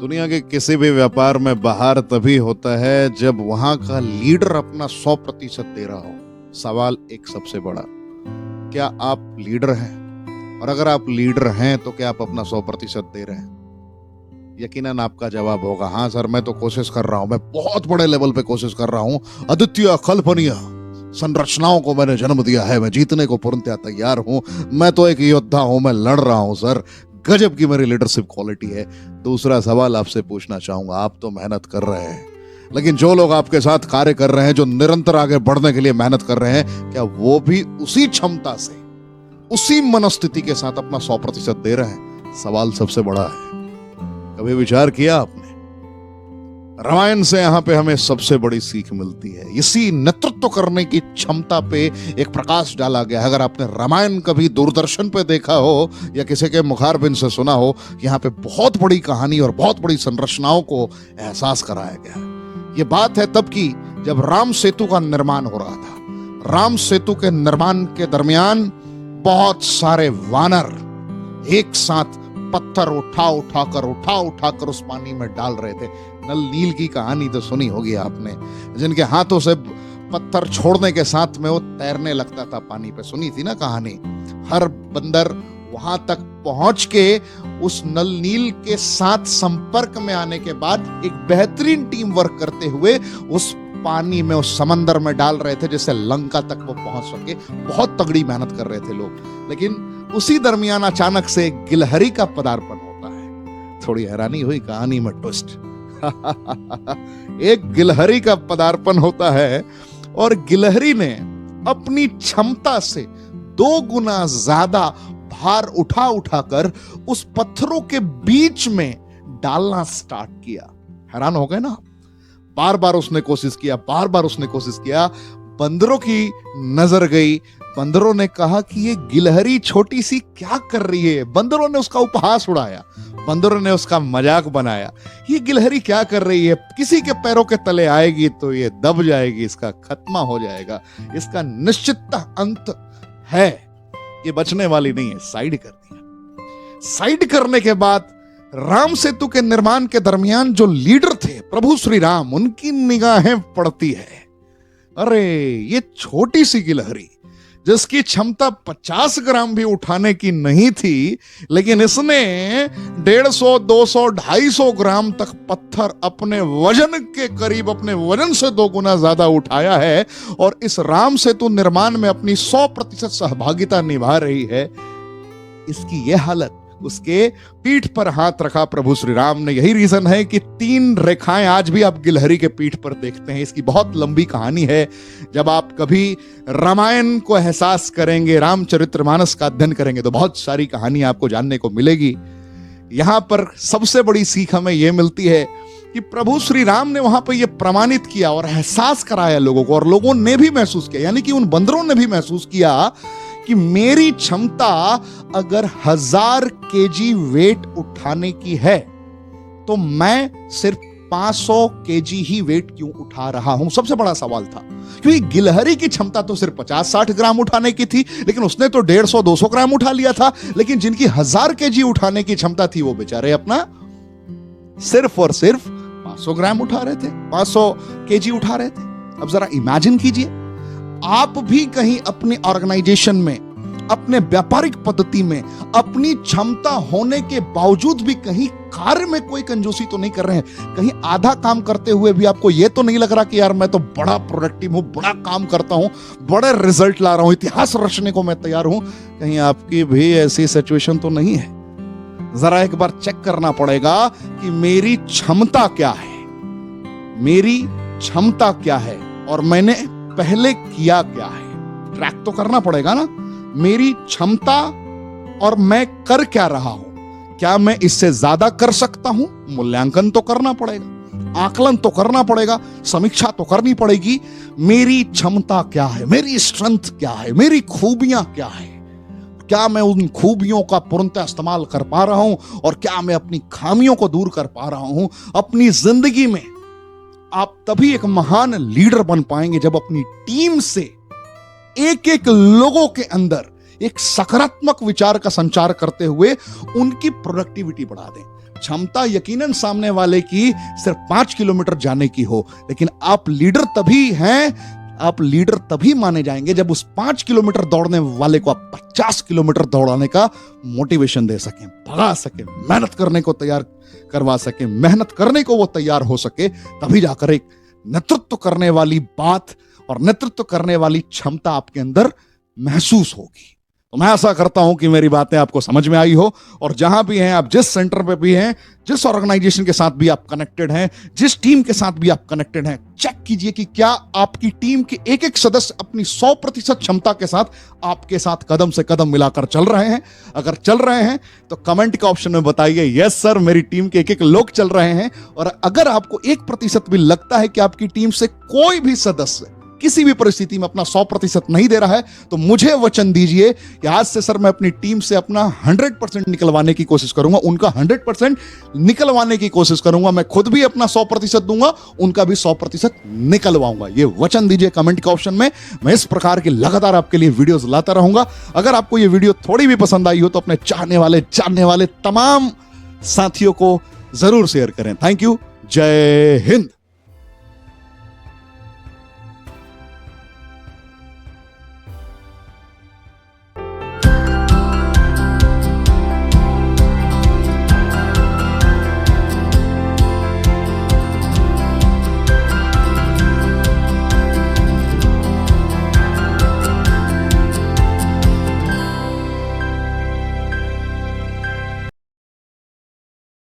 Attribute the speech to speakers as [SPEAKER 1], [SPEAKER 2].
[SPEAKER 1] दुनिया के किसी भी व्यापार में बाहर तभी होता है जब वहां का लीडर अपना 100% दे रहा हो। सवाल एक सबसे बड़ा, क्या आप लीडर हैं? और अगर आप लीडर हैं तो क्या आप अपना 100% दे रहे हैं? यकीनन आपका जवाब होगा, हाँ सर मैं तो कोशिश कर रहा हूं, मैं बहुत बड़े लेवल पे कोशिश कर रहा हूं, अद्वितीय अकल्पनीय संरचनाओं को मैंने जन्म दिया है, मैं जीतने को पूर्णतः तैयार हूं, मैं तो एक योद्धा हूं, मैं लड़ रहा हूं सर, गजब की मेरी लीडरशिप क्वालिटी है। दूसरा सवाल आपसे पूछना चाहूंगा, आप तो मेहनत कर रहे हैं, लेकिन जो लोग आपके साथ कार्य कर रहे हैं, जो निरंतर आगे बढ़ने के लिए मेहनत कर रहे हैं, क्या वो भी उसी क्षमता से, उसी मनस्थिति के साथ अपना 100% दे रहे हैं? सवाल सबसे बड़ा है। कभी विचार किया आपने? रामायण से यहां पे हमें सबसे बड़ी सीख मिलती है। इसी नेतृत्व करने की क्षमता पे एक प्रकाश डाला गया है। अगर आपने रामायण कभी दूरदर्शन पे देखा हो या किसी के मुखारबिंद से सुना हो, यहाँ पे बहुत बड़ी कहानी और बहुत बड़ी संरचनाओं को एहसास कराया गया है। ये बात है तब की जब राम सेतु का निर्माण हो रहा था। राम सेतु के निर्माण के दरमियान बहुत सारे वानर एक साथ पत्थर उठा उठाकर उस पानी में डाल रहे थे। नल नील की कहानी तो सुनी होगी आपने, जिनके हाथों से पत्थर छोड़ने के साथ में वो तैरने लगता था पानी पे, सुनी थी ना कहानी। हर बंदर वहां तक पहुंच के उस नल नील के साथ संपर्क में आने के बाद एक बेहतरीन टीम वर्क करते हुए उस पानी में, उस समंदर में डाल रहे थे, जिससे लंका तक वो पहुंच सके। बहुत तगड़ी मेहनत कर रहे थे लोग। लेकिन उसी दरमियान अचानक से गिलहरी का पदार्पण होता है। थोड़ी हैरानी हुई कहानी में ट्विस्ट। एक गिलहरी का पदार्पण होता है और गिलहरी ने अपनी क्षमता से 2 गुना ज्यादा भार उठाकर उस पत्थरों के बीच में डालना स्टार्ट किया। हैरान हो गए ना? बार बार उसने कोशिश किया। बंदरों की नजर गई। बंदरों ने कहा कि ये गिलहरी छोटी सी क्या कर रही है। बंदरों ने उसका उपहास उड़ाया, बंदरों ने उसका मजाक बनाया। ये गिलहरी क्या कर रही है, किसी के पैरों के तले आएगी तो ये दब जाएगी, इसका खात्मा हो जाएगा, इसका निश्चित अंत है, ये बचने वाली नहीं है। साइड कर दिया। साइड करने के बाद राम सेतु के निर्माण के दरमियान जो लीडर थे प्रभु श्री राम, उनकी निगाहें पड़ती है, अरे ये छोटी सी गिलहरी जिसकी क्षमता 50 ग्राम भी उठाने की नहीं थी, लेकिन इसने 150, 200, 250 ग्राम तक पत्थर अपने वजन के करीब, अपने वजन से 2 गुना ज्यादा उठाया है और इस राम सेतु निर्माण में अपनी 100% सहभागिता निभा रही है। इसकी यह हालत, उसके पीठ पर हाथ रखा प्रभु श्री राम ने। यही रीजन है कि 3 रेखाएं आज भी आप गिलहरी के पीठ पर देखते हैं। इसकी बहुत लंबी कहानी है। जब आप कभी रामायण को एहसास करेंगे, रामचरितमानस का अध्ययन करेंगे, तो बहुत सारी कहानी आपको जानने को मिलेगी। यहां पर सबसे बड़ी सीख हमें यह मिलती है कि प्रभु श्री राम ने वहां पर यह प्रमाणित किया और एहसास कराया लोगों को, और लोगों ने भी महसूस किया, यानी कि उन बंदरों ने भी महसूस किया कि मेरी क्षमता अगर 1000 केजी वेट उठाने की है तो मैं सिर्फ 500 केजी ही वेट क्यों उठा रहा हूं? सबसे बड़ा सवाल था, क्योंकि गिलहरी की क्षमता तो सिर्फ 50-60 ग्राम उठाने की थी, लेकिन उसने तो 150-200 ग्राम उठा लिया था। लेकिन जिनकी 1000 केजी उठाने की क्षमता थी, वो बेचारे अपना सिर्फ और सिर्फ 500 ग्राम उठा रहे थे, 500 केजी उठा रहे थे। अब जरा इमेजिन कीजिए, आप भी कहीं अपने ऑर्गेनाइजेशन में, अपने व्यापारिक पद्धति में अपनी क्षमता होने के बावजूद भी कहीं कार्य में कोई कंजूसी तो नहीं कर रहे हैं? कहीं आधा काम करते हुए भी आपको यह तो नहीं लग रहा कि यार मैं तो बड़ा प्रोडक्टिव हूं, बड़ा काम करता हूं, बड़े रिजल्ट ला रहा हूं, इतिहास रचने को मैं तैयार हूं? कहीं आपकी भी ऐसी सिचुएशन तो नहीं है? जरा एक बार चेक करना पड़ेगा कि मेरी क्षमता क्या है, मेरी क्षमता क्या है और मैंने पहले किया क्या है। ट्रैक तो करना पड़ेगा ना, मेरी क्षमता और मैं कर क्या रहा हूं। क्या मैं इससे ज्यादा कर सकता हूं? मूल्यांकन तो करना पड़ेगा, आकलन तो करना पड़ेगा, समीक्षा तो करनी पड़ेगी। मेरी क्षमता क्या है, मेरी स्ट्रेंथ क्या है, मेरी खूबियां क्या है, क्या मैं उन खूबियों का पूर्णतः इस्तेमाल कर पा रहा हूं और क्या मैं अपनी खामियों को दूर कर पा रहा हूं अपनी जिंदगी में। आप तभी एक महान लीडर बन पाएंगे जब अपनी टीम से एक एक लोगों के अंदर एक सकारात्मक विचार का संचार करते हुए उनकी प्रोडक्टिविटी बढ़ा दें। क्षमता यकीनन सामने वाले की सिर्फ 5 किलोमीटर जाने की हो, लेकिन आप लीडर तभी हैं, आप लीडर तभी माने जाएंगे जब उस 5 किलोमीटर दौड़ने वाले को आप 50 किलोमीटर दौड़ाने का मोटिवेशन दे सकें, भगा सकें, मेहनत करने को तैयार करवा सकें, मेहनत करने को वो तैयार हो सके, तभी जाकर एक नेतृत्व करने वाली बात और नेतृत्व करने वाली क्षमता आपके अंदर महसूस होगी। तो मैं आशा करता हूं कि मेरी बातें आपको समझ में आई हो, और जहां भी हैं आप, जिस सेंटर पे भी हैं, जिस ऑर्गेनाइजेशन के साथ भी आप कनेक्टेड हैं, जिस टीम के साथ भी आप कनेक्टेड हैं, चेक कीजिए कि क्या आपकी टीम के एक एक सदस्य अपनी 100% क्षमता के साथ आपके साथ कदम से कदम मिलाकर चल रहे हैं। अगर चल रहे हैं तो कमेंट के ऑप्शन में बताइए यस सर, मेरी टीम के एक एक लोग चल रहे हैं। और अगर आपको 1% भी लगता है कि आपकी टीम से कोई भी सदस्य किसी भी परिस्थिति में अपना 100% नहीं दे रहा है, तो मुझे वचन दीजिए कि आज से सर मैं अपनी टीम से अपना 100% निकलवाने की कोशिश करूंगा, उनका 100% निकलवाने की कोशिश करूंगा। मैं खुद भी अपना 100% दूंगा, उनका भी 100% निकलवाऊंगा। ये वचन दीजिए कमेंट के ऑप्शन में। मैं इस प्रकार की लगातार आपके लिए वीडियोस लाता रहूंगा। अगर आपको ये वीडियो थोड़ी भी पसंद आई हो तो अपने चाहने वाले, जानने वाले तमाम साथियों को जरूर शेयर करें। Thank you. जय हिंद।